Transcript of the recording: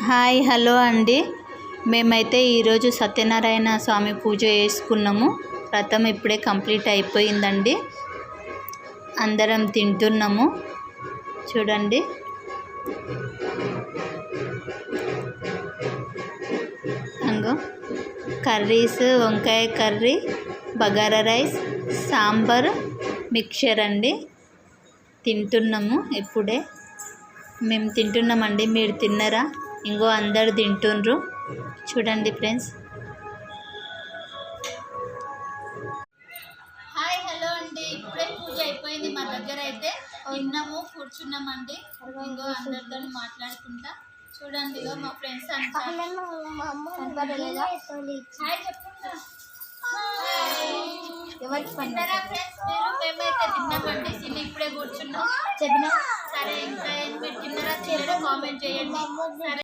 Hi hello అండి. మేమైతే ఈరోజు సత్యనారాయణ స్వామి పూజ చేసుకున్నాము. వ్రతం ఇప్పుడే కంప్లీట్ అయిపోయిందండి. అందరం తింటున్నాము. చూడండి, అంగో కర్రీస్, వంకాయ curry, bagara rice, sambar, mixture అండి. తింటున్నాము ఇప్పుడే. మేము తింటున్నామండి. మీరు తిన్నరా? ఇంకో అందరు తింటుండ్రు. చూడండి ఫ్రెండ్స్. హాయ్ హలో అండి. ఇప్పుడే పూజ అయిపోయింది. మా దగ్గర అయితే తిన్నాము, కూర్చున్నామండి. ఇంకో అందరితో మాట్లాడుకుంటా. చూడండి, మా ఫ్రెండ్స్ అంతా హాయ్ చెప్పుకుంటా. ఎవరికి తిన్నారా ఫ్రెండ్స్? మేమైతే తిన్నామండి. తిని ఇప్పుడే కూర్చున్నాం. చెప్పినా సరే. ఇంకా మీరు తిన్నారా? కామెంట్ చేయండి. సరే.